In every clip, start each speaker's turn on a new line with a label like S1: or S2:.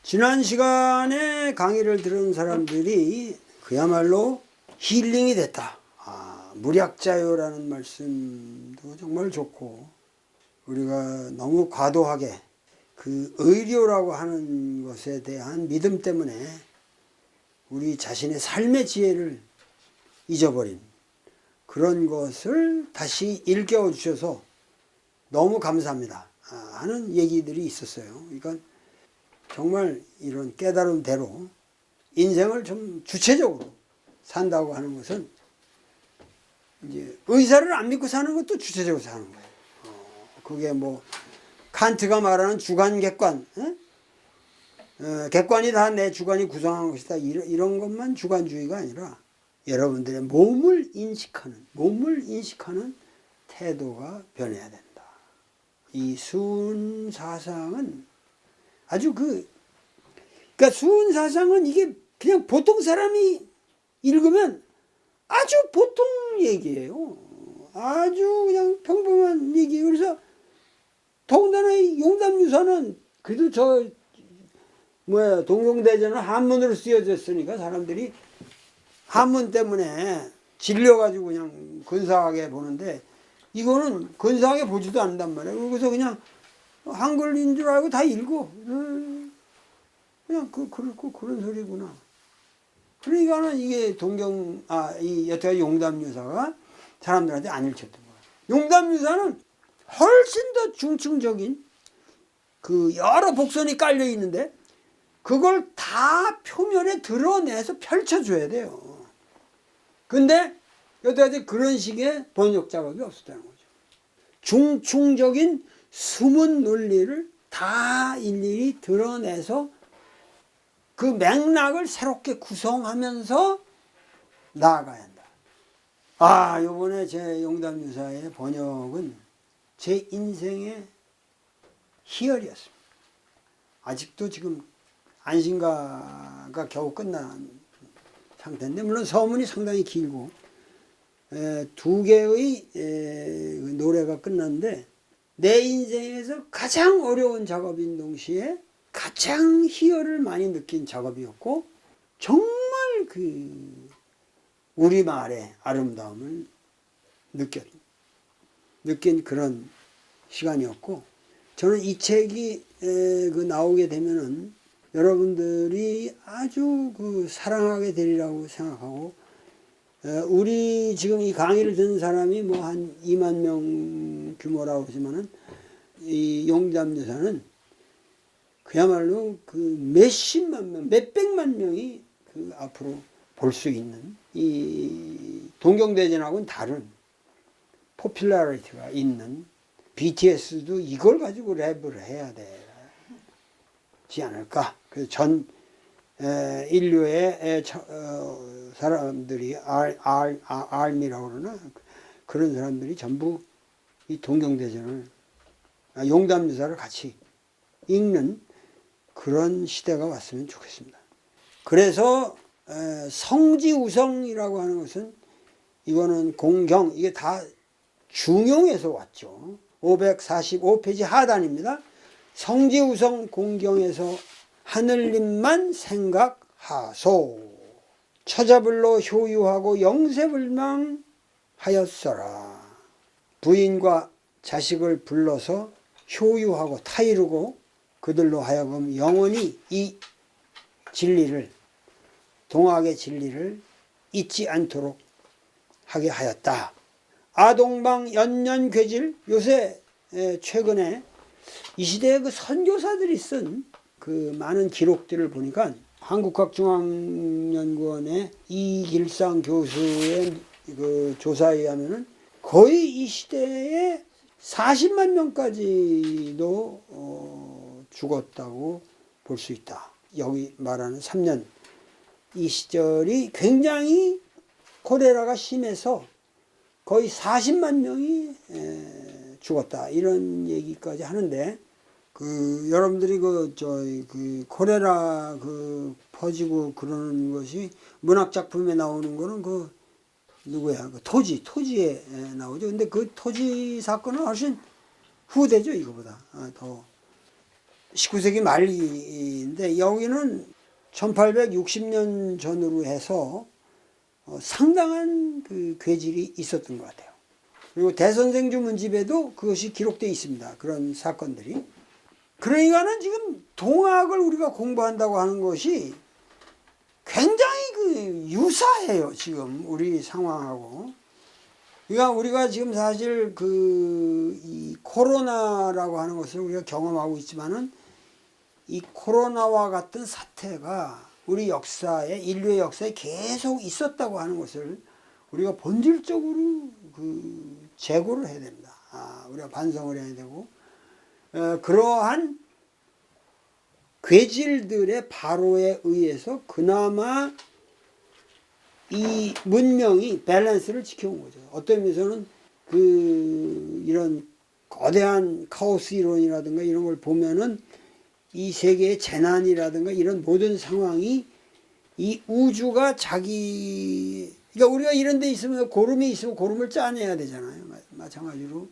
S1: 지난 시간에 강의를 들은 사람들이 그야말로 힐링이 됐다. 무략자요라는 말씀도 정말 좋고, 우리가 너무 과도하게 그 의료라고 하는 것에 대한 믿음 때문에 우리 자신의 삶의 지혜를 잊어버린 그런 것을 다시 일깨워 주셔서 너무 감사합니다 하는 얘기들이 있었어요. 그러니까 정말 이런 깨달음대로 인생을 좀 주체적으로 산다고 하는 것은 이제 의사를 안 믿고 사는 것도 주체적으로 사는 거예요. 그게 뭐 칸트가 말하는 주관 객관, 객관이 다 내 주관이 구성한 것이다, 이런 것만 주관주의가 아니라 여러분들의 몸을 인식하는 태도가 변해야 된다. 이 수은 사상은 아주 그러니까 수은 사상은 이게 그냥 보통 사람이 읽으면 아주 보통 얘기예요. 아주 그냥 평범한 얘기. 그래서 더군다나 이 용담유사는 그래도 동경대전은 한문으로 쓰여졌으니까 사람들이 한문 때문에 질려가지고 그냥 근사하게 보는데, 이거는 근사하게 보지도 않는단 말이에요. 그래서 그냥 한글인 줄 알고 다 읽어. 그냥 그런 소리구나. 그러니까는 이게 여태까지 용담유사가 사람들한테 안 읽혔던 거야. 용담유사는 훨씬 더 중층적인 그 여러 복선이 깔려 있는데 그걸 다 표면에 드러내서 펼쳐줘야 돼요. 근데 여태까지 그런 식의 번역 작업이 없었다는 거죠. 중층적인 숨은 논리를 다 일일이 드러내서 그 맥락을 새롭게 구성하면서 나아가야 한다. 요번에 제 용담유사의 번역은 제 인생의 희열이었습니다. 아직도 지금 안신가가 겨우 끝난 상태인데, 물론 서문이 상당히 길고 2개의 노래가 끝났는데, 내 인생에서 가장 어려운 작업인 동시에 가장 희열을 많이 느낀 작업이었고, 정말 우리말의 아름다움을 느낀 그런 시간이었고, 저는 이 책이 나오게 되면은 여러분들이 아주 사랑하게 되리라고 생각하고, 우리 지금 이 강의를 듣는 사람이 뭐 한 2만 명 규모라고 그러지만은 이 용담유사는 그야말로 몇십만 명, 몇백만 명이 앞으로 볼 수 있는, 이 동경대전하고는 다른 포퓰러리티가 있는, BTS도 이걸 가지고 랩을 해야 되지 않을까. 그래서 전 인류의 사람들이 알미라고 그러나, 그런 사람들이 전부 이 동경대전을, 용담유사를 같이 읽는 그런 시대가 왔으면 좋겠습니다. 그래서 성지우성이라고 하는 것은, 이거는 공경, 이게 다 중용에서 왔죠. 545페이지 하단입니다. 성지우성 공경에서 하늘님만 생각하소. 처자불로 효유하고 영세불망하였어라. 부인과 자식을 불러서 효유하고 타이르고 그들로 하여금 영원히 이 진리를, 동학의 진리를 잊지 않도록 하게 하였다. 아동방 연년괴질, 요새 최근에 이 시대의 선교사들이 쓴 많은 기록들을 보니까, 한국학중앙연구원의 이길상 교수의 조사에 의하면은 거의 이 시대에 40만 명까지도 죽었다고 볼 수 있다. 여기 말하는 3년, 이 시절이 굉장히 콜레라가 심해서 거의 40만 명이 죽었다, 이런 얘기까지 하는데, 여러분들이 콜레라 퍼지고 그러는 것이 문학 작품에 나오는 거는 누구야? 토지에 나오죠. 근데 토지 사건은 훨씬 후대죠, 이거보다. 더 19세기 말인데 여기는 1860년 전으로 해서 상당한 그 괴질이 있었던 것 같아요. 그리고 대선생 주문집에도 그것이 기록되어 있습니다. 그런 사건들이. 그러니까는 지금 동학을 우리가 공부한다고 하는 것이 굉장히 그 유사해요. 지금 우리 상황하고. 그러니까 우리가 지금 사실 이 코로나라고 하는 것을 우리가 경험하고 있지만은 이 코로나와 같은 사태가 우리 역사에, 인류의 역사에 계속 있었다고 하는 것을 우리가 본질적으로 재고를 해야 됩니다. 우리가 반성을 해야 되고, 그러한 괴질들의 발호에 의해서 그나마 이 문명이 밸런스를 지켜온 거죠. 어떤 의미에서는 이런 거대한 카오스 이론이라든가 이런 걸 보면은 이 세계의 재난이라든가 이런 모든 상황이 이 우주가 그러니까 우리가 이런 데 있으면 고름이 있으면 고름을 짜내야 되잖아요. 마찬가지로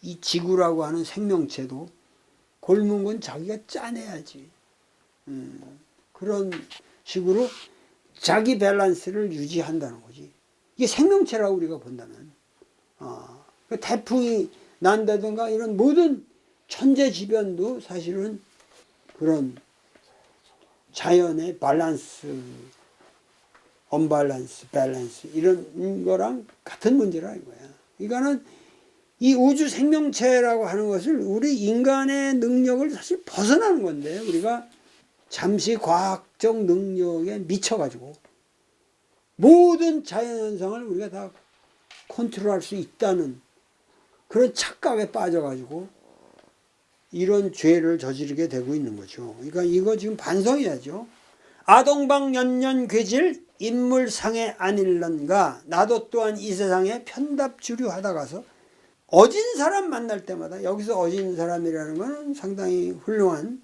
S1: 이 지구라고 하는 생명체도 골문 건 자기가 짜내야지. 그런 식으로 자기 밸런스를 유지한다는 거지. 이게 생명체라고 우리가 본다면. 태풍이 난다든가 이런 모든 천재지변도 사실은 그런 자연의 밸런스, 언밸런스, 밸런스 이런 거랑 같은 문제라 이거야. 그러니까는 이 우주 생명체라고 하는 것을 우리 인간의 능력을 사실 벗어나는 건데 우리가 잠시 과학적 능력에 미쳐가지고 모든 자연현상을 우리가 다 컨트롤할 수 있다는 그런 착각에 빠져가지고 이런 죄를 저지르게 되고 있는 거죠. 그러니까 이거 지금 반성해야죠. 아동방 연년 괴질 인물상에 아닐런가 나도 또한 이 세상에 편답주류 하다 가서 어진 사람 만날 때마다 여기서 어진 사람이라는 것은 상당히 훌륭한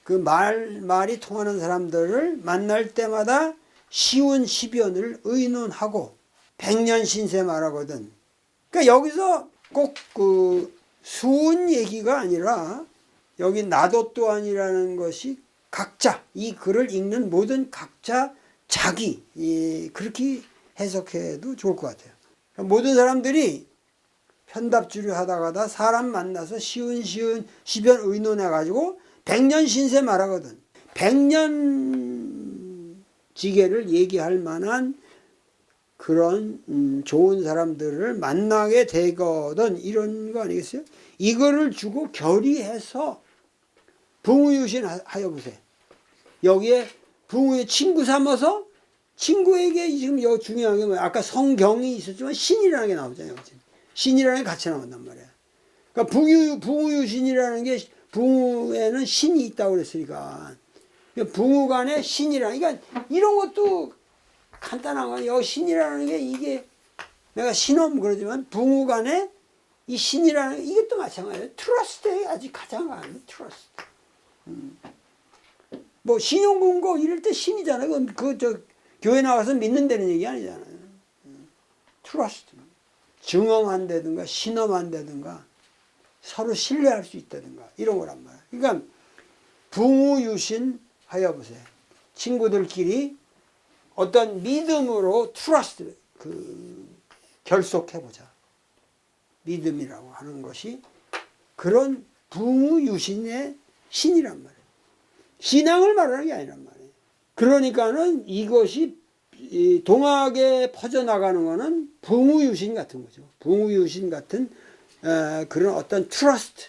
S1: 그 말이 통하는 사람들을 만날 때마다 시운 시변을 의논하고 백년 신세 말하거든. 그러니까 여기서 꼭 수은 얘기가 아니라 여기 나도 또한이라는 것이 각자 이 글을 읽는 모든 각자 자기 그렇게 해석해도 좋을 것 같아요. 그러니까 모든 사람들이 편답주류 하다가다 사람 만나서 시운 시변 의논해가지고 백년 신세 말하거든. 백년 지계를 얘기할 만한 그런 좋은 사람들을 만나게 되거든. 이런 거 아니겠어요? 이거를 주고 결의해서 붕의유신 하여 보세요. 여기에 붕의 친구 삼아서 친구에게 지금 여기 중요한 게 뭐야? 아까 성경이 있었지만 신이라는 게 나오잖아요. 신이라는 게 같이 나온단 말이야. 그러니까 붕의유신이라는 게 붕의에는 신이 있다고 그랬으니까 붕의간에 신이라는 그러니까 이런 것도 간단한 거야. 여기 신이라는 게 이게 내가 신엄 그러지만 붕의간에 이 신이라는 게 이것도 마찬가지예요. 트러스트에 아주 가장 강한 트러스트. 뭐 신용금고 이럴 때 신이잖아요. 교회 나가서 믿는다는 얘기 아니잖아요. 트러스트. 증엄한다든가 신엄한다든가 서로 신뢰할 수 있다든가 이런 거란 말이야. 그러니까 붕의유신 하여 보세요. 친구들끼리 어떤 믿음으로 트러스트 결속해보자. 믿음이라고 하는 것이 그런 붕의유신의 신이란 말이에요. 신앙을 말하는 게 아니란 말이에요. 그러니까는 이것이 동학에 퍼져나가는 거는 붕의유신 같은 거죠. 붕의유신 같은 그런 어떤 트러스트.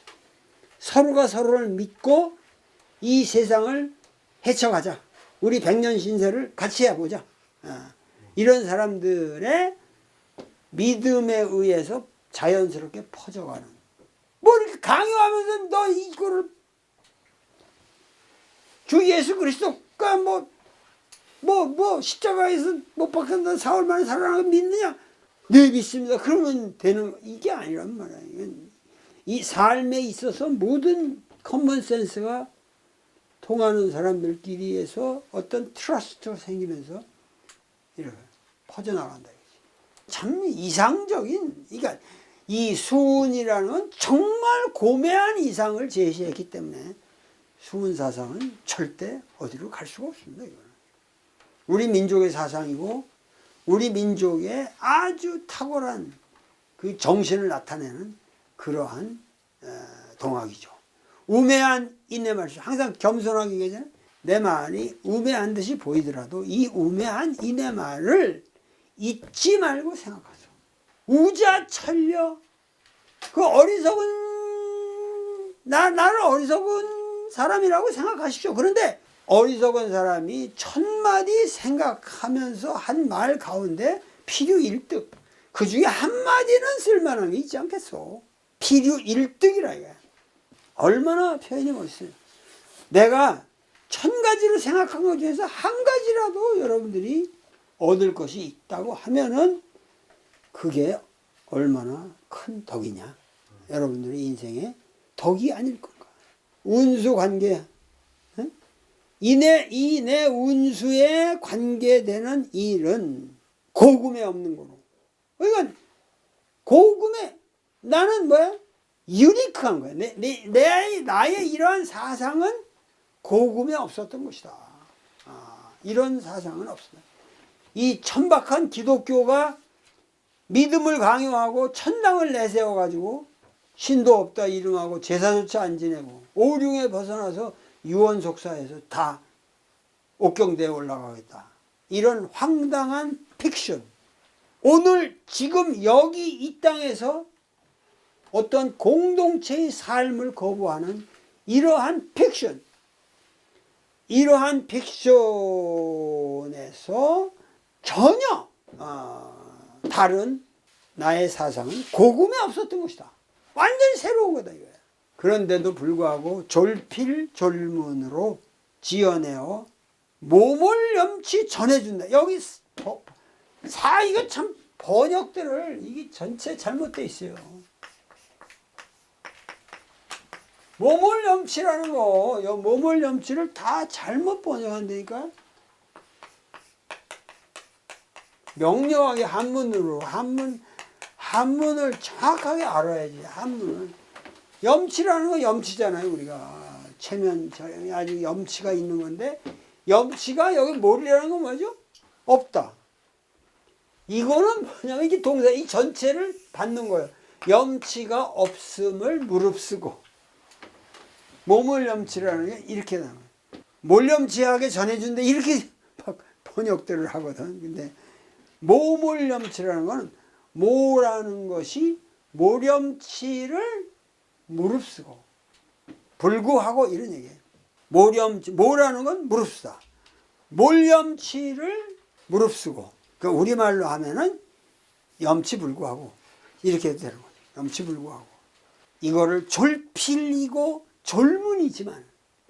S1: 서로가 서로를 믿고 이 세상을 헤쳐가자. 우리 백년 신세를 같이 해보자. 이런 사람들의 믿음에 의해서 자연스럽게 퍼져가는. 뭐 이렇게 강요하면서 너 이거를 주 예수 그리스도가 십자가에서 못 박혔다 4월 만에 살아나는 거 믿느냐? 네 믿습니다. 그러면 되는 이게 아니란 말이야. 이 삶에 있어서 모든 커먼 센스가 통하는 사람들끼리에서 어떤 트러스트가 생기면서 이렇게 퍼져나간다. 참 이상적인, 그러니까 이 수운이라는 건 정말 고매한 이상을 제시했기 때문에 수운 사상은 절대 어디로 갈 수가 없습니다. 이거는. 우리 민족의 사상이고 우리 민족의 아주 탁월한 그 정신을 나타내는 그러한 동학이죠. 우매한 이 내 말씀, 항상 겸손하게 얘기하잖아요. 내 말이 우매한 듯이 보이더라도 이 우매한 이 내 말을 잊지 말고 생각하소. 우자천려, 그 어리석은 나를 어리석은 사람이라고 생각하십시오. 그런데 어리석은 사람이 천마디 생각하면서 한 말 가운데 필요일득, 그 중에 한마디는 쓸만한 게 있지 않겠소. 필요일득이라 이거야. 얼마나 표현이 멋있어요. 내가 1000가지를 생각한 것 중에서 한 가지라도 여러분들이 얻을 것이 있다고 하면은 그게 얼마나 큰 덕이냐. 여러분들의 인생에 덕이 아닐 건가. 운수 관계, 이 내 운수에 관계되는 일은 고금에 없는 거로. 그러니까 고금에 나는 뭐야? 유니크한 거야. 나의 이러한 사상은 고금에 없었던 것이다. 이런 사상은 없어요. 이 천박한 기독교가 믿음을 강요하고 천당을 내세워가지고 신도 없다 이름하고 제사조차 안 지내고 오륜에 벗어나서 유언속사에서 다 옥경대에 올라가겠다. 이런 황당한 픽션. 오늘 지금 여기 이 땅에서 어떤 공동체의 삶을 거부하는 이러한 픽션. 이러한 픽션에서 전혀 다른 나의 사상은 고금에 없었던 것이다. 완전히 새로운 거다 이거야. 그런데도 불구하고 졸필졸문으로 지어내어 모몰염치 전해준다. 여기 이거 참 번역들을 이게 전체 잘못되어 있어요. 모몰염치라는 거, 모몰염치를 다 잘못 번역한다니까. 명료하게 한문으로 한문을 정확하게 알아야지. 한문을 염치라는 거 염치잖아요. 우리가 체면 아주 염치가 있는 건데 염치가 여기 몰이라는 건 뭐죠? 없다. 이거는 뭐냐면 이게 동사 이 전체를 받는 거예요. 염치가 없음을 무릅쓰고 모몰염치라는 게 이렇게 나와요. 몰염치하게 전해준다 이렇게 번역들을 하거든. 근데 모몰염치라는 거는 모라는 것이 모렴치를 무릅쓰고 불구하고 이런 얘기예요. 모라는 건 무릅쓰다. 몰염치를 무릅쓰고. 그 우리말로 하면은 염치불구하고 이렇게 되는 거죠. 염치불구하고. 이거를 졸필이고 졸문이지만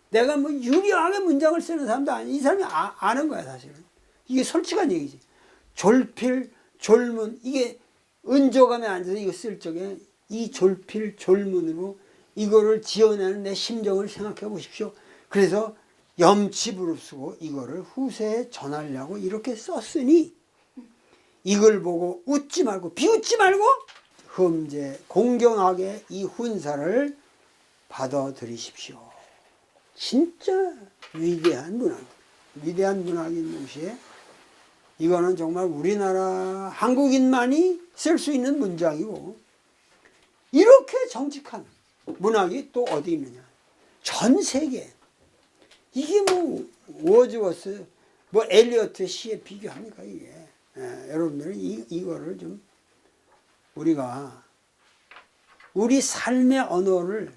S1: 내가 뭐 유려하게 문장을 쓰는 사람도 아니. 이 사람이 아는 거야 사실은. 이게 솔직한 얘기지. 졸필, 졸문 이게 은조감에 앉아서 이거 쓸 적에 이 졸필, 졸문으로 이거를 지어내는 내 심정을 생각해 보십시오. 그래서 염치부릅쓰고 이거를 후세에 전하려고 이렇게 썼으니 이걸 보고 웃지 말고 비웃지 말고 흠제 공경하게 이 훈사를 받아들이십시오. 진짜 위대한 문학, 위대한 문학인 동시에 이거는 정말 우리나라 한국인만이 쓸 수 있는 문장이고 이렇게 정직한 문학이 또 어디 있느냐. 전 세계 이게 뭐 워즈워스 뭐 엘리어트 시에 비교합니까 이게. 여러분들은 이거를 좀 우리가 우리 삶의 언어를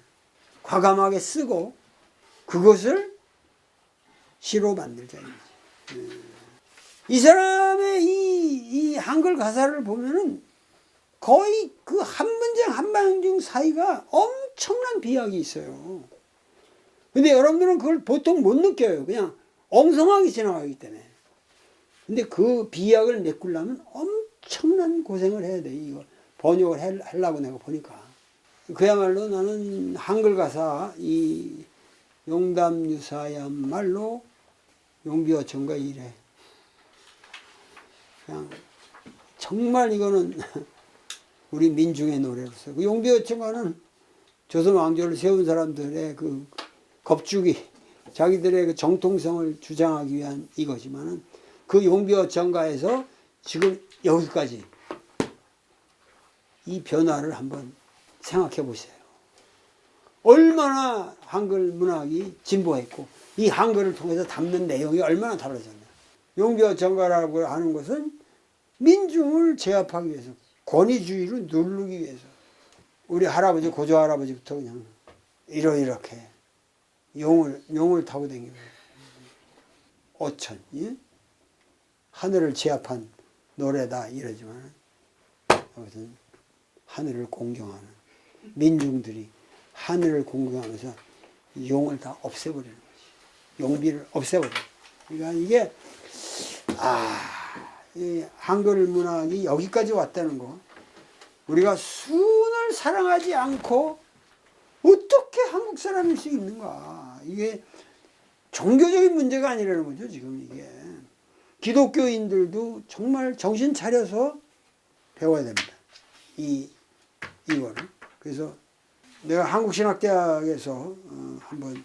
S1: 과감하게 쓰고 그것을 시로 만들자. 이 사람의 이 한글 가사를 보면은 거의 그 한 문장 한 문장 사이가 엄청난 비약이 있어요. 근데 여러분들은 그걸 보통 못 느껴요. 그냥 엉성하게 지나가기 때문에. 근데 그 비약을 메꾸려면 엄청난 고생을 해야 돼. 이거 번역을 하려고 내가 보니까. 그야말로 나는 한글 가사 이 용담유사야말로 용비어천가 이래. 그냥 정말 이거는 우리 민중의 노래로서 그 용비어천가는 조선 왕조를 세운 사람들의 그 겁주기 자기들의 그 정통성을 주장하기 위한 이거지만은 그 용비어천가에서 지금 여기까지 이 변화를 한번 생각해 보세요. 얼마나 한글 문학이 진보했고 이 한글을 통해서 담는 내용이 얼마나 달라졌냐. 용비어천가라고 하는 것은 민중을 제압하기 위해서 권위주의를 누르기 위해서 우리 할아버지 고조 할아버지부터 그냥 이렇게 용을 타고 다니고 어천 예? 하늘을 제압한 노래다 이러지만 아무튼 하늘을 공경하는 민중들이 하늘을 공경하면서 용을 다 없애버리는 거지. 용비를 없애버려. 그러니까 이게 이 한글 문학이 여기까지 왔다는 거. 우리가 순을 사랑하지 않고 어떻게 한국 사람일 수 있는가. 이게 종교적인 문제가 아니라는 거죠. 지금 이게. 기독교인들도 정말 정신 차려서 배워야 됩니다. 이거를. 그래서 내가 한국신학대학에서 한번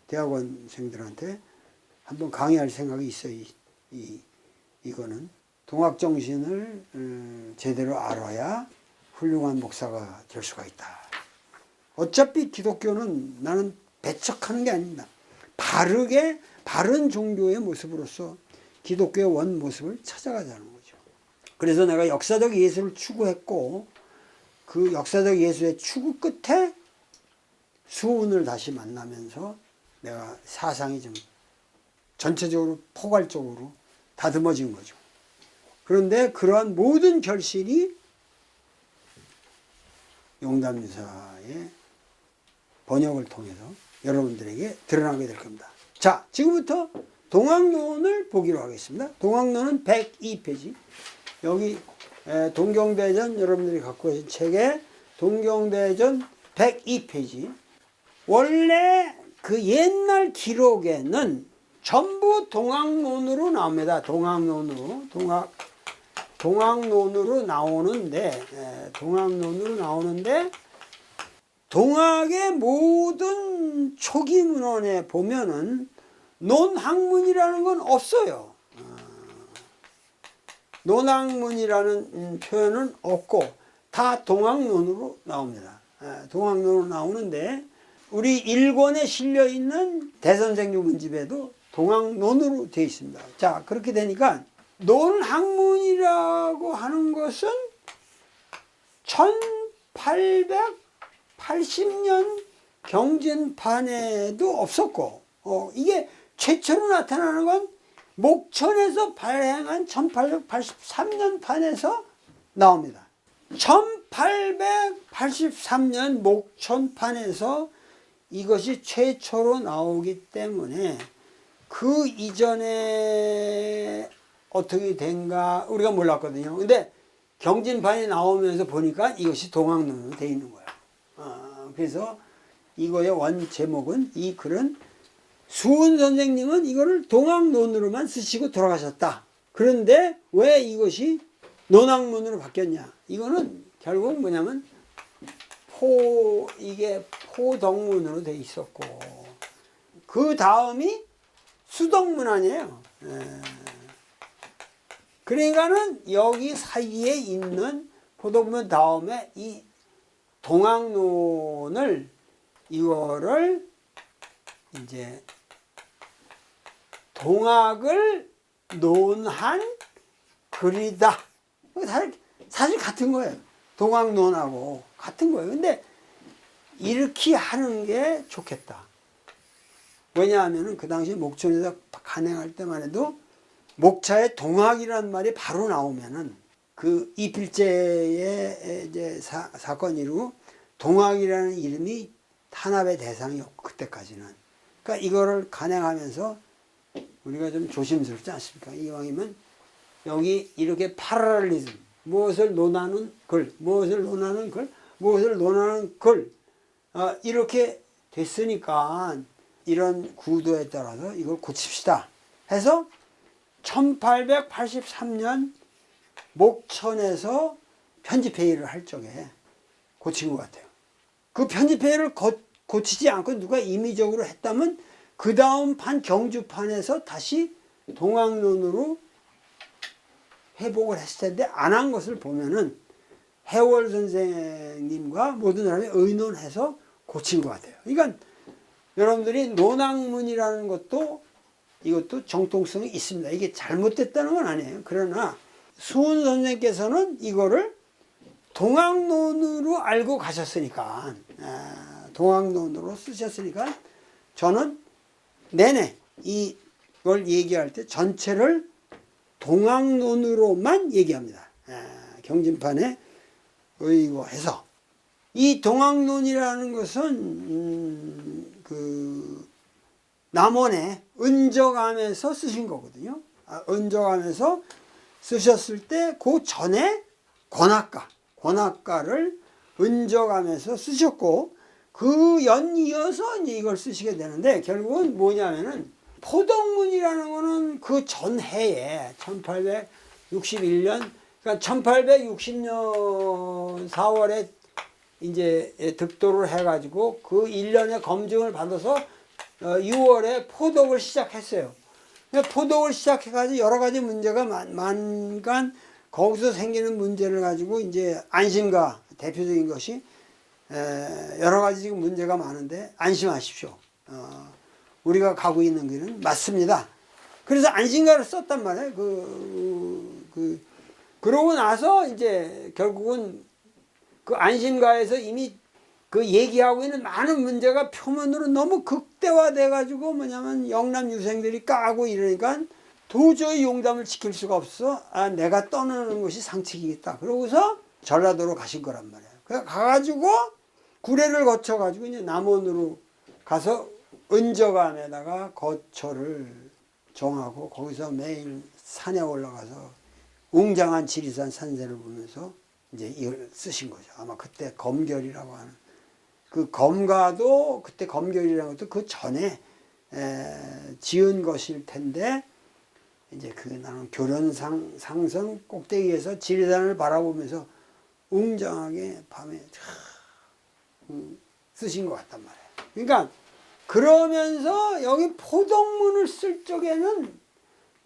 S1: 대학원생들한테 한번 강의할 생각이 있어요. 이거는 동학정신을 제대로 알아야 훌륭한 목사가 될 수가 있다. 어차피 기독교는 나는 배척하는 게 아닙니다. 바른 종교의 모습으로서 기독교의 원 모습을 찾아가자는 거죠. 그래서 내가 역사적 예술을 추구했고 그 역사적 예술의 추구 끝에 수훈을 다시 만나면서 내가 사상이 좀 전체적으로 포괄적으로 다듬어진 거죠. 그런데 그러한 모든 결실이 용담유사의 번역을 통해서 여러분들에게 드러나게 될 겁니다. 자, 지금부터 동학론을 보기로 하겠습니다. 동학론은 102페이지. 여기 동경대전 여러분들이 갖고 계신 책에 동경대전 102페이지. 원래 그 옛날 기록에는 전부 동학론으로 나옵니다. 동학론으로 나오는데 동학의 모든 초기 문헌에 보면은 논학문이라는 건 없어요. 논학문이라는 표현은 없고 다 동학론으로 나옵니다. 동학론으로 나오는데 우리 일권에 실려 있는 대선생 유문집에도 동학론으로 되어 있습니다. 자, 그렇게 되니까 논학문이라고 하는 것은 1880년 경진판에도 없었고 이게 최초로 나타나는 건 목천에서 발행한 1883년 판에서 나옵니다. 1883년 목천판에서 이것이 최초로 나오기 때문에 그 이전에 어떻게 된가 우리가 몰랐거든요. 근데 경진판이 나오면서 보니까 이것이 동학론으로 되어 있는 거예요. 그래서 이거의 원 제목은 이 글은 수훈 선생님은 이거를 동학론으로만 쓰시고 돌아가셨다. 그런데 왜 이것이 논학문으로 바뀌었냐? 이거는 결국 뭐냐면 이게 포덕문으로 돼 있었고 그 다음이 수덕문 아니에요. 그러니까는 여기 사이에 있는 포덕문 다음에 이 동학론을 이거를 이제 동학을 논한 글이다. 사실 같은 거예요. 동학론하고 같은 거예요. 근데 이렇게 하는 게 좋겠다. 왜냐하면 그 당시 목천에서 간행할 때만 해도 목차에 동학이라는 말이 바로 나오면은 그 이필제의 이제 사건 이후 동학이라는 이름이 탄압의 대상이었고 그때까지는. 그러니까 이거를 간행하면서 우리가 좀 조심스럽지 않습니까? 이왕이면 여기 이렇게 파라렐리즘 무엇을 논하는 글, 이렇게 됐으니까 이런 구도에 따라서 이걸 고칩시다 해서 1883년 목천에서 편집회의를 할 적에 고친 것 같아요. 그 편집회의를 고치지 않고 누가 임의적으로 했다면 그 다음 판 경주판에서 다시 동학론으로 회복을 했을 텐데 안 한 것을 보면은 해월 선생님과 모든 사람이 의논해서 고친 것 같아요. 그러니까 여러분들이 논학문이라는 것도 이것도 정통성이 있습니다. 이게 잘못됐다는 건 아니에요. 그러나 수훈 선생님께서는 이거를 동학론으로 알고 가셨으니까, 동학론으로 쓰셨으니까 저는 내내 이걸 얘기할 때 전체를 동학론으로만 얘기합니다. 경진판에 의거해서. 이 동학론이라는 것은 그 남원에 은적암에서 쓰신 거거든요. 은적암에서 쓰셨을 때 그 전에 권학가를 은적암에서 쓰셨고 그 연이어서 이제 이걸 쓰시게 되는데 결국은 뭐냐면은 포덕문이라는 거는 그 전해에 1861년 그러니까 1860년 4월에 이제 득도를 해가지고 그 1년의 검증을 받아서 6월에 포덕을 시작했어요. 포덕을 시작해가지고 여러 가지 문제가 많간 거기서 생기는 문제를 가지고 이제 안심가 대표적인 것이 여러 가지 지금 문제가 많은데 안심하십시오. 우리가 가고 있는 길은 맞습니다. 그래서 안심가를 썼단 말이에요. 그러고 나서 이제 결국은 그 안심가에서 이미 그 얘기하고 있는 많은 문제가 표면으로 너무 극대화돼 가지고 뭐냐면 영남 유생들이 까고 이러니까 도저히 용담을 지킬 수가 없어. 내가 떠나는 것이 상책이겠다. 그러고서 전라도로 가신 거란 말이에요. 그래서 가가지고 구례를 거쳐가지고 이제 남원으로 가서 은적암에다가 거처를 정하고 거기서 매일 산에 올라가서 웅장한 지리산 산세를 보면서 이제 이걸 쓰신 거죠. 아마 그때 검결이라고 하는 그 검가도 그때 검결이라는 것도 그 전에 지은 것일 텐데 이제 그게 나는 교련상선 꼭대기에서 지리산을 바라보면서 웅장하게 밤에 쓰신 것 같단 말이에요. 그러니까 그러면서 여기 포덕문을 쓸 적에는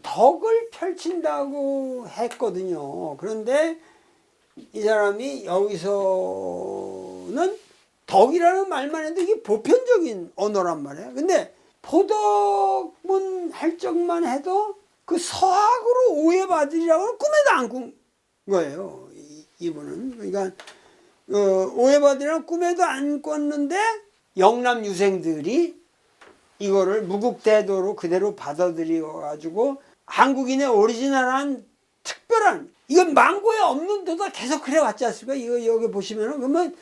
S1: 덕을 펼친다고 했거든요. 그런데 이 사람이 여기서는 덕이라는 말만 해도 이게 보편적인 언어란 말이에요. 근데 포덕문 할 적만 해도 그 서학으로 오해받으리라고는 꿈에도 안 꾼 거예요. 이분은. 그러니까 오해받으리라고 꿈에도 안 꿨는데 영남 유생들이 이거를 무국대도로 그대로 받아들여가지고 한국인의 오리지널한 특별한 이건 망고에 없는 도다 계속 그래 왔지 않습니까? 이거 여기 보시면은 그러면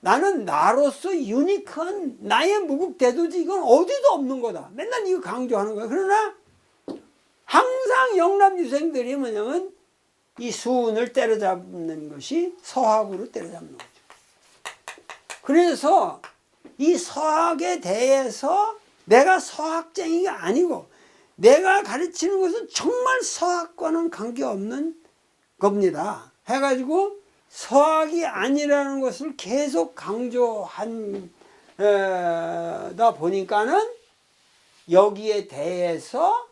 S1: 나는 나로서 유니크한 나의 무국대도지 이건 어디도 없는 거다. 맨날 이거 강조하는 거야. 그러나 항상 영남 유생들이 뭐냐면 이 수운을 때려잡는 것이 서학으로 때려잡는 거죠. 그래서 이 서학에 대해서 내가 서학쟁이가 아니고 내가 가르치는 것은 정말 서학과는 관계없는 겁니다. 해가지고 서학이 아니라는 것을 계속 강조한다 보니까는 여기에 대해서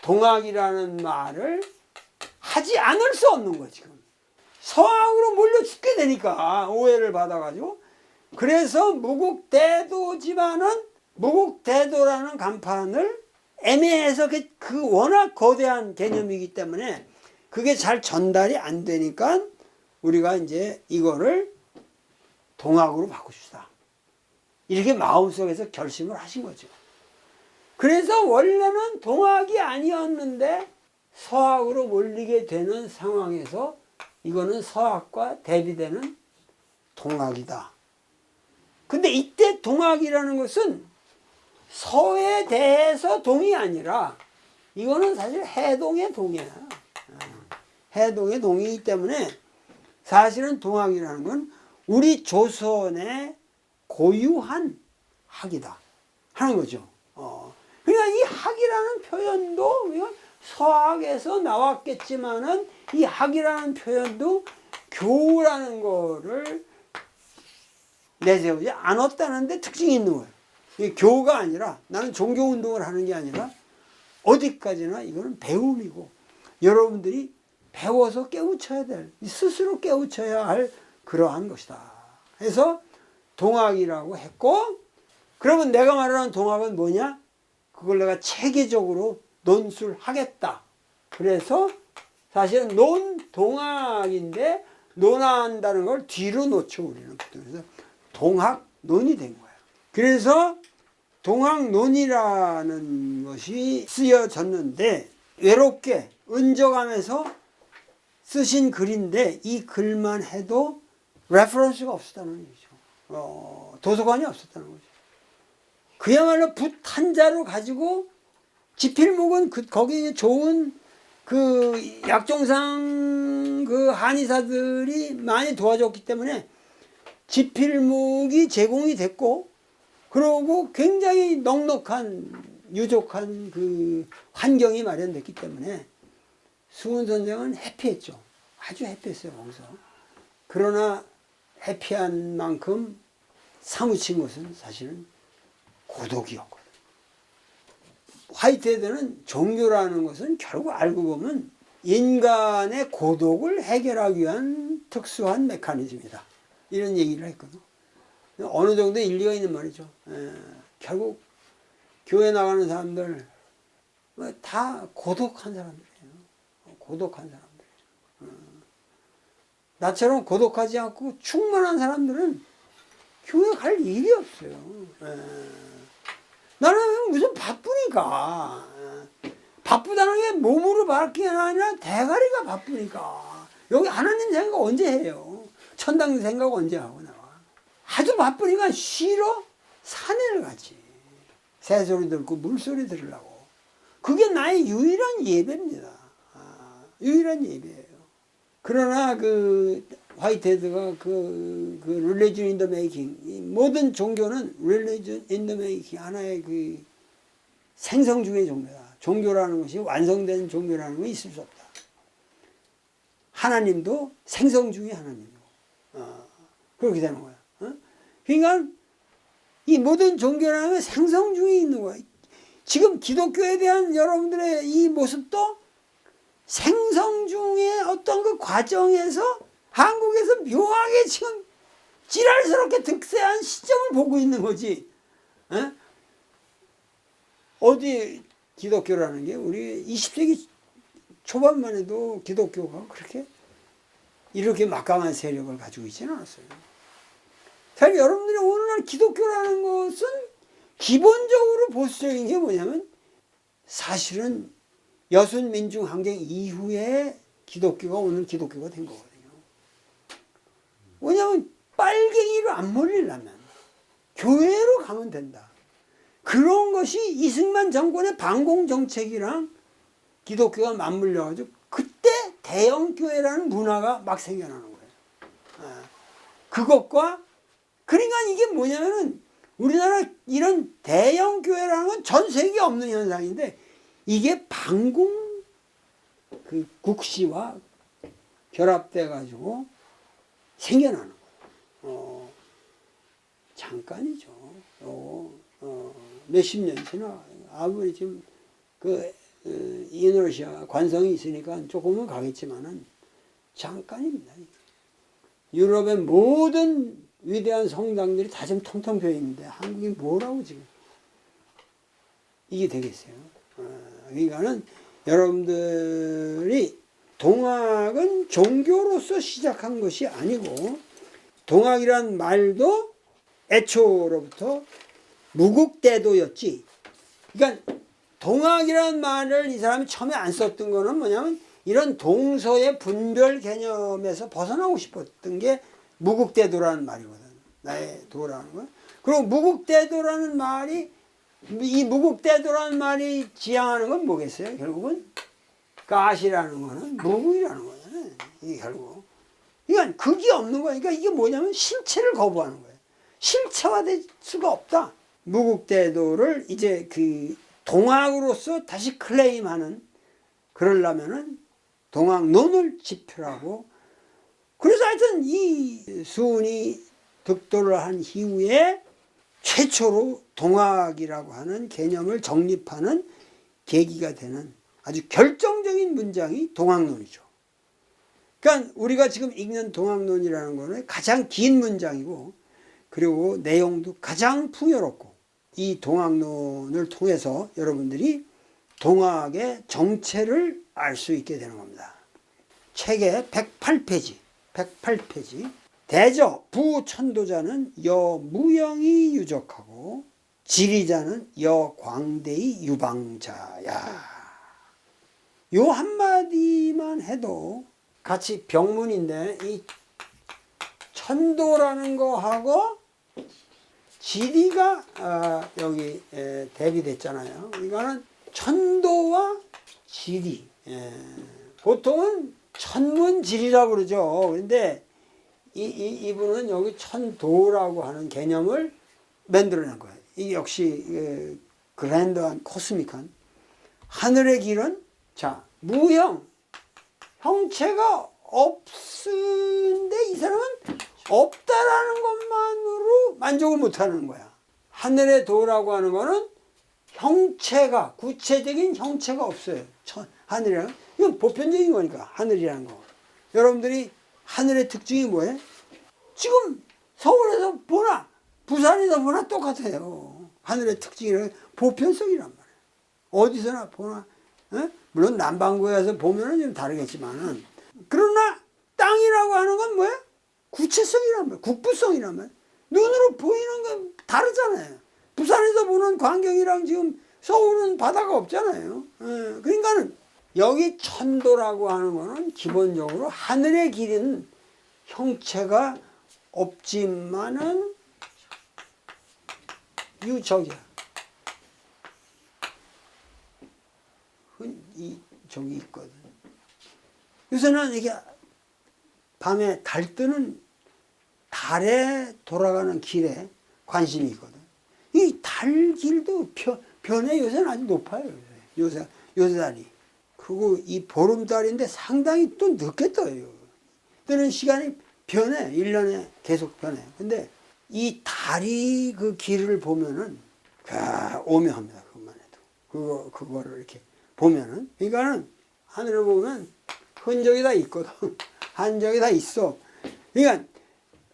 S1: 동학이라는 말을 하지 않을 수 없는 거지. 서학으로 몰려 죽게 되니까 오해를 받아가지고 그래서 무국대도지만은 무국대도라는 간판을 애매해서 그 워낙 거대한 개념이기 때문에 그게 잘 전달이 안 되니까 우리가 이제 이거를 동학으로 바꾸시다. 이렇게 마음속에서 결심을 하신 거죠. 그래서 원래는 동학이 아니었는데 서학으로 몰리게 되는 상황에서 이거는 서학과 대비되는 동학이다. 근데 이때 동학이라는 것은 서에 대해서 동이 아니라 이거는 사실 해동의 동이야. 해동의 동이기 때문에 사실은 동학이라는 건 우리 조선의 고유한 학이다 하는 거죠. 그러니까 이 학이라는 표현도 서학에서 나왔겠지만은 이 학이라는 표현도 교라는 거를 내세우지 않았다는데 특징이 있는 거예요. 이게 교가 아니라 나는 종교운동을 하는 게 아니라 어디까지나 이거는 배움이고 여러분들이 배워서 깨우쳐야 될, 스스로 깨우쳐야 할 그러한 것이다. 해서 동학이라고 했고, 그러면 내가 말하는 동학은 뭐냐? 그걸 내가 체계적으로 논술 하겠다. 그래서 사실은 논동학인데 논한다는 걸 뒤로 놓죠, 우리는. 그래서 동학론이 된 거야. 그래서 동학론이라는 것이 쓰여졌는데 외롭게 은적함에서 쓰신 글인데 이 글만 해도 레퍼런스가 없었다는 얘기죠. 도서관이 없었다는 거죠. 그야말로 붓 한 자루 가지고 지필목은 거기 좋은 그 약종상 그 한의사들이 많이 도와줬기 때문에 지필목이 제공이 됐고, 그러고 굉장히 넉넉한 유족한 그 환경이 마련됐기 때문에 수훈 선생은 해피했죠. 아주 해피했어요, 거기서. 그러나 해피한 만큼 사무친 것은 사실은 고독이었거든. 화이트헤드는 종교라는 것은 결국 알고 보면 인간의 고독을 해결하기 위한 특수한 메커니즘이다. 이런 얘기를 했거든. 어느 정도 일리가 있는 말이죠. 결국 교회 나가는 사람들 다 고독한 사람들이에요. 고독한 사람들. 나처럼 고독하지 않고 충만한 사람들은 교회 갈 일이 없어요. 나는 무슨 바쁘니까. 바쁘다는 게 몸으로 바랄 게 아니라 대가리가 바쁘니까. 여기 하나님 생각 언제 해요? 천당 생각 언제 하고 나와? 아주 바쁘니까 쉬러 산에를 가지. 새소리 듣고 물소리 들으려고. 그게 나의 유일한 예배입니다. 유일한 예배예요. 그러나 그 화이트헤드가 그 Religion in the Making, 모든 종교는 Religion in the Making, 하나의 그 생성 중의 종교다. 종교라는 것이 완성된 종교라는 건 있을 수 없다. 하나님도 생성 중의 하나님이고, 그렇게 되는 거야. 그러니까 이 모든 종교라는 건 생성 중에 있는 거야. 지금 기독교에 대한 여러분들의 이 모습도 생성 중의 어떤 그 과정에서 한국에서 묘하게 지금 찌랄스럽게 득세한 시점을 보고 있는 거지. 어디 기독교라는 게 우리 20세기 초반만 해도 기독교가 그렇게 이렇게 막강한 세력을 가지고 있지는 않았어요. 사실 여러분들이 오늘날 기독교라는 것은 기본적으로 보수적인 게 뭐냐면 사실은 여순민중항쟁 이후에 기독교가 오늘 기독교가 된 거거든요. 왜냐하면 빨갱이로 안 몰리려면 교회로 가면 된다. 그런 것이 이승만 정권의 반공정책이랑 기독교가 맞물려가지고 그때 대형교회라는 문화가 막 생겨나는 거예요. 그것과 그러니까 이게 뭐냐면은 우리나라 이런 대형교회라는 건 전 세계에 없는 현상인데 이게 반공 그 국시와 결합돼 가지고 생겨나는 거예요. 잠깐이죠. 몇십 년 지나 아무리 지금 그 이너시아 관성이 있으니까 조금은 가겠지만은 잠깐입니다. 유럽의 모든 위대한 성당들이 다 지금 텅텅 비어 있는데 한국이 뭐라고 지금 이게 되겠어요. 그러니까는 여러분들이 동학은 종교로서 시작한 것이 아니고 동학이란 말도 애초로부터 무국대도였지. 그러니까 동학이라는 말을 이 사람이 처음에 안 썼던 거는 뭐냐면 이런 동서의 분별 개념에서 벗어나고 싶었던 게 무국대도라는 말이거든. 나의 도라는 거. 그리고 무국대도라는 말이 이 무국대도라는 말이 지향하는 건 뭐겠어요? 결국은 가시라는 거는 무국이라는 거잖아요. 이게 결국. 그러니까 극이 없는 거니까 이게 뭐냐면 실체를 거부하는 거예요. 실체화될 수가 없다. 무국대도를 이제 그 동학으로서 다시 클레임하는 그러려면은 동학론을 지표라고. 그래서 하여튼 이 수훈이 득도를 한 이후에 최초로 동학이라고 하는 개념을 정립하는 계기가 되는 아주 결정적인 문장이 동학론이죠. 그러니까 우리가 지금 읽는 동학론이라는 거는 가장 긴 문장이고, 그리고 내용도 가장 풍요롭고, 이 동학론을 통해서 여러분들이 동학의 정체를 알 수 있게 되는 겁니다. 책의 108페이지 대저 부천도자는 여무영이 유적하고 지리자는 여광대의 유방자야. 요 한마디만 해도 같이 병문인데, 이 천도라는 거하고 지리가 여기 대비됐잖아요. 이거는 천도와 지리, 보통은 천문지리라고 그러죠. 그런데 이분은 여기 천도라고 하는 개념을 만들어낸 거예요. 이게 역시 그랜드한 코스믹한 하늘의 길은, 자, 무형, 형체가 없은데 이 사람은 없다라는 것만으로 만족을 못하는 거야. 하늘의 도라고 하는 거는 형체가, 구체적인 형체가 없어요. 하늘이라는, 이건 보편적인 거니까, 하늘이라는 거. 여러분들이 하늘의 특징이 뭐예요? 지금 서울에서 보나 부산에서 보나 똑같아요. 하늘의 특징이란 보편성이란 말이에요. 어디서나 보나, 물론 남반구에서 보면은 좀 다르겠지만은, 그러나 땅이라고 하는 건 뭐야? 구체성이란 말이에요. 국부성이란 말이에요. 눈으로 보이는 건 다르잖아요. 부산에서 보는 광경이랑 지금 서울은 바다가 없잖아요. 그러니까는 여기 천도라고 하는 거는 기본적으로 하늘의 길은 형체가 없지만은 유적이야. 저기 있거든. 요새는 이게 밤에 달 뜨는 달에 돌아가는 길에 관심이 있거든. 이 달 길도 변해 요새는 아주 높아요. 요새 달이. 그리고 이 보름달인데 상당히 또 늦게 떠요. 뜨는 시간이 변해. 1년에 계속 변해. 근데 이 달이 그 길을 보면은 오묘합니다. 그것만 해도. 그거를 이렇게 보면은. 그러니까는 하늘을 보면 흔적이 다 있거든. 한적이 다 있어. 그러니까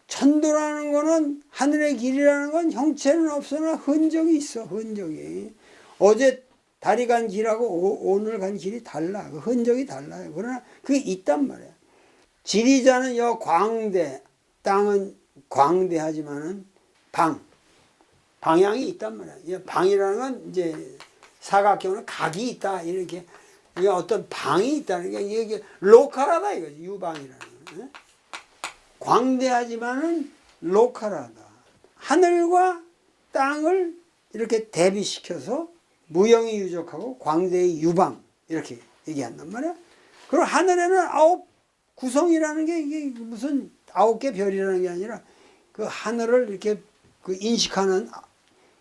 S1: 천도라는 거는, 하늘의 길이라는 건 형체는 없으나 흔적이 있어. 흔적이. 어제 달이 간 길하고 오늘 간 길이 달라. 그 흔적이 달라요. 그러나 그게 있단 말이야. 지리자는 광대, 땅은 광대하지만은 방향이 있단 말이야. 방이라는 건 이제 사각형은 각이 있다. 이렇게 이게 어떤 방이 있다는 게 이게 로컬하다 이거지. 유방이라는 거. 광대하지만은 로컬하다. 하늘과 땅을 이렇게 대비시켜서 무형이 유적하고 광대의 유방 이렇게 얘기한단 말이야. 그리고 하늘에는 9 구성이라는 게 이게 무슨 9개 별이라는 게 아니라 그 하늘을 이렇게 그 인식하는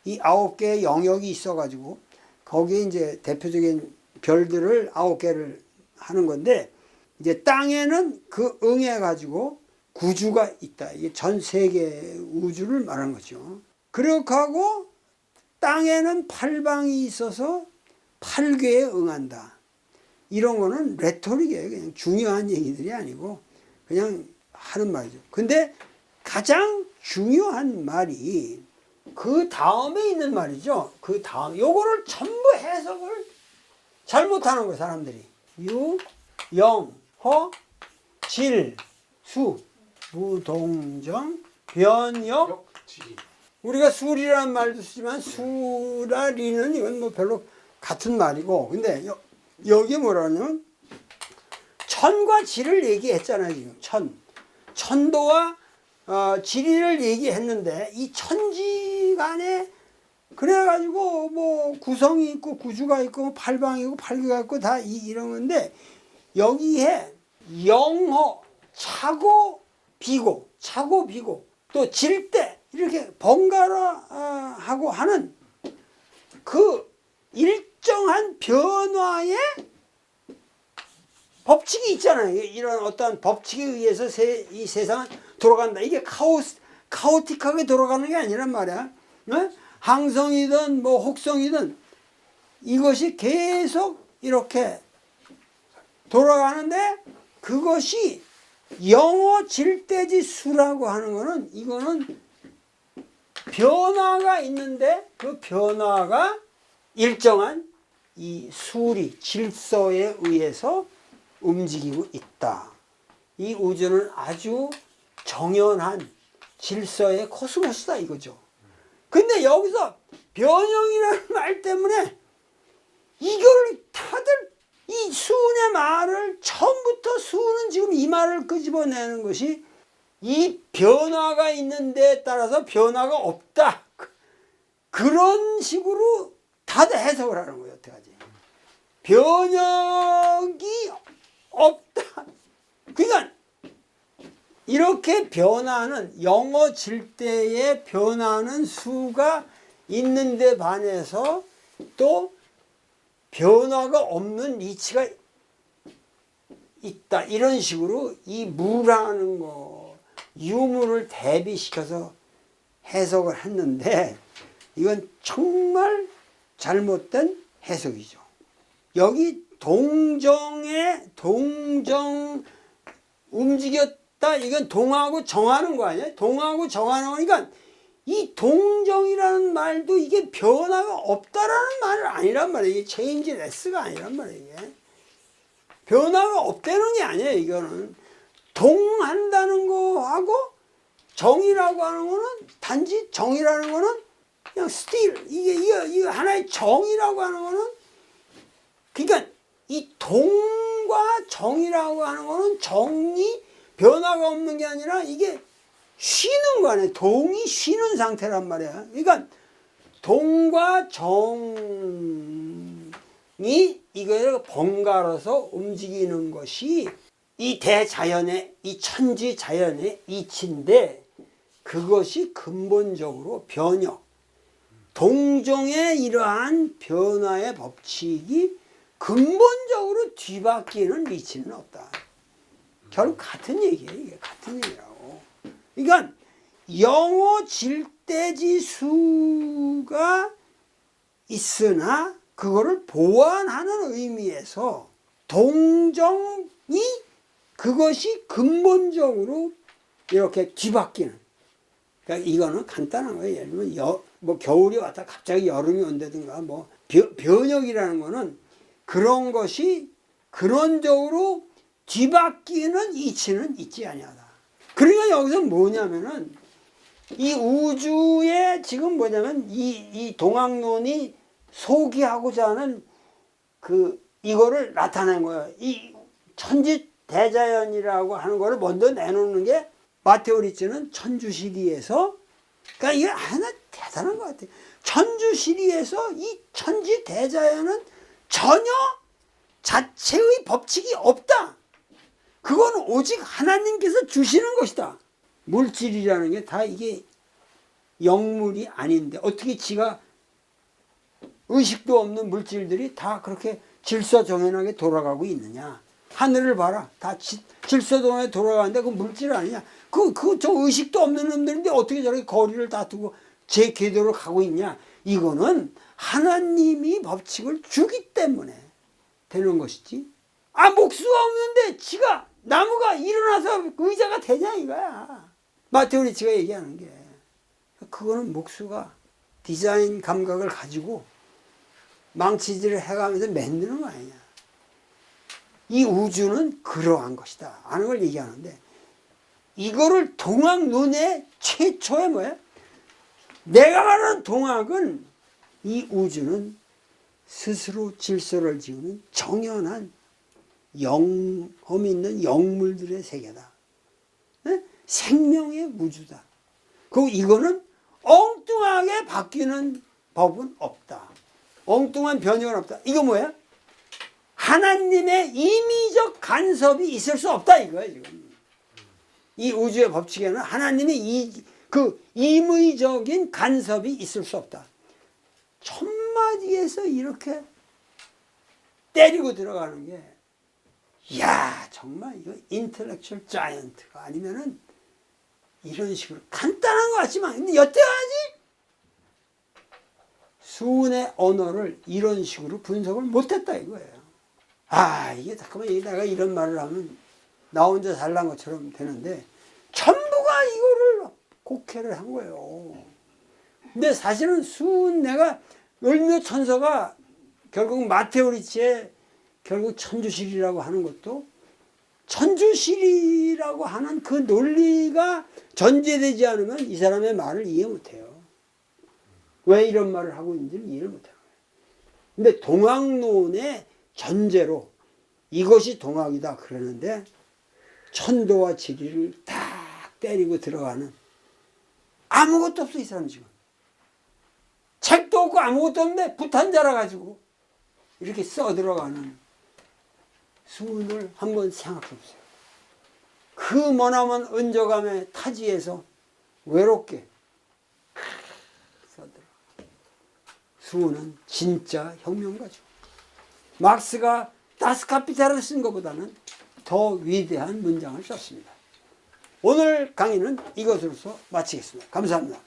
S1: 이 9개의 영역이 있어가지고 거기에 이제 대표적인 별들을 9개를 하는 건데, 이제 땅에는 그 응해가지고 구주가 있다. 이게 전 세계 우주를 말하는 거죠. 그렇게 하고 땅에는 8방이 있어서 8괴에 응한다. 이런 거는 레토릭이에요. 그냥 중요한 얘기들이 아니고 그냥 하는 말이죠. 근데 가장 중요한 말이 그 다음에 있는 말이죠. 그 다음, 요거를 전부 해석을 잘못하는 거예요, 사람들이. 유, 영, 허, 질, 수, 무동정, 변역, 지리. 우리가 술이라는 말도 쓰지만 수라 리는 이건 뭐 별로 같은 말이고, 근데 여기 뭐라냐면 천과 지를 얘기했잖아요. 지금 천도와 지리를 얘기했는데, 이 천지간에 그래가지고 뭐 구성이 있고 구주가 있고 팔방이고 팔귀가 있고 다 이런 건데, 여기에 영호, 차고 비고 또 질 때 이렇게 번갈아 하고 하는 그 일정한 변화의 법칙이 있잖아요. 이런 어떤 법칙에 의해서 이 세상은 돌아간다. 이게 카오틱하게 돌아가는 게 아니란 말이야. 어? 항성이든 뭐 혹성이든 이것이 계속 이렇게 돌아가는데, 그것이 영어 질대지 수라고 하는 거는, 이거는 변화가 있는데 그 변화가 일정한 이 수리 질서에 의해서 움직이고 있다. 이 우주는 아주 정연한 질서의 코스모스다 이거죠. 근데 여기서 변형이라는 말 때문에 이걸 다들 이 수은의 말을 처음부터, 수은은 지금 이 말을 끄집어내는 것이 이 변화가 있는 데에 따라서 변화가 없다. 그런 식으로 다들 해석을 하는 거예요. 어떡하지? 변형이 없다. 그러니까 이렇게 변하는, 영어 질대에 변하는 수가 있는데 반해서 또 변화가 없는 이치가 있다. 이런 식으로 이 무라는 거, 유무를 대비시켜서 해석을 했는데, 이건 정말 잘못된 해석이죠. 여기 동정 움직였다. 이건 동하고 정하는 거 아니에요? 동하고 정하는 거니까 이 동정이라는 말도 이게 변화가 없다라는 말은 아니란 말이에요. 이게 체인지레스가 아니란 말이에요. 이게. 변화가 없다는 게 아니에요. 이거는 동한다는 거하고 정이라고 하는 거는, 단지 정이라는 거는 그냥 스틸, 이게 하나의 정이라고 하는 거는, 그러니까 이 동과 정이라고 하는 거는 정이 변화가 없는 게 아니라 이게 쉬는 거 아니에요. 동이 쉬는 상태란 말이야. 그러니까 동과 정이 이거를 번갈아서 움직이는 것이 이 대자연의, 이 천지 자연의 이치인데, 그것이 근본적으로 변형, 동정의 이러한 변화의 법칙이 근본적으로 뒤바뀌는 이치는 없다. 결국 같은 얘기예요. 이게 같은 얘기라고. 그러니까 영어 질대지 수가 있으나 그거를 보완하는 의미에서 동정이, 그것이 근본적으로 이렇게 뒤바뀌는. 그러니까 이거는 간단한 거예요. 예를 들면 뭐 겨울이 왔다 갑자기 여름이 온다든가, 뭐 변형이라는 거는 그런 것이 근원적으로 뒤바뀌는 이치는 있지 아니하다. 그러니까 여기서 뭐냐면은 이 우주에 지금 뭐냐면 이 동학론이 소기하고자 하는 이거를 나타낸 거예요. 이 천지 대자연이라고 하는 거를 먼저 내놓는 게 마테오 리츠는 천주시리에서, 그러니까 이게 하나 대단한 것 같아요. 천주시리에서 이 천지 대자연은 전혀 자체의 법칙이 없다. 그건 오직 하나님께서 주시는 것이다. 물질이라는 게 다 이게 영물이 아닌데 어떻게 지가 의식도 없는 물질들이 다 그렇게 질서정연하게 돌아가고 있느냐. 하늘을 봐라. 다 질서정연하게 돌아가는데 그 물질 아니냐. 저 의식도 없는 놈들인데 어떻게 저렇게 거리를 다 두고 제 궤도로 가고 있냐. 이거는 하나님이 법칙을 주기 때문에 되는 것이지. 목수가 없는데 지가, 나무가 일어나서 의자가 되냐 이거야. 마테오 리츠가 얘기하는 게. 그거는 목수가 디자인 감각을 가지고 망치질을 해가면서 만드는 거 아니냐. 이 우주는 그러한 것이다 하는 걸 얘기하는데, 이거를 동학론의 최초의 뭐야? 내가 말하는 동학은 이 우주는 스스로 질서를 지우는 정연한 영험 있는 영물들의 세계다. 네? 생명의 우주다. 그리고 이거는 엉뚱하게 바뀌는 법은 없다. 엉뚱한 변형은 없다. 이거 뭐야? 하나님의 임의적 간섭이 있을 수 없다 이거예요. 지금 이 우주의 법칙에는 하나님의 임의적인 간섭이 있을 수 없다. 첫마디에서 이렇게 때리고 들어가는 게 이야 정말 이거 인텔렉츄얼 자이언트가 아니면은 이런 식으로 간단한 것 같지만 근데 여태까지 수은의 언어를 이런 식으로 분석을 못했다 이거예요. 아 이게 잠깐만 내가 이런 말을 하면 나 혼자 잘난 것처럼 되는데 전부가 이거를 곡해를 한 거예요. 근데 사실은 수은내가 을묘천서가 결국 마테오리치의 결국 천주실이라고 하는 것도 천주실이라고 하는 그 논리가 전제되지 않으면 이 사람의 말을 이해 못해요. 왜 이런 말을 하고 있는지를 이해를 못해요. 근데 동학론의 전제로 이것이 동학이다 그러는데 천도와 지리를 딱 때리고 들어가는 아무것도 없어 이 사람 지금. 책도 없고 아무것도 없는데 부탄자라 가지고 이렇게 써 들어가는 수은을 한번 생각해 보세요. 그 머나먼 은저감의 타지에서 외롭게 써들어. 수은은 진짜 혁명가죠. 막스가 다스 카피탈을 쓴 것보다는 더 위대한 문장을 썼습니다. 오늘 강의는 이것으로서 마치겠습니다. 감사합니다.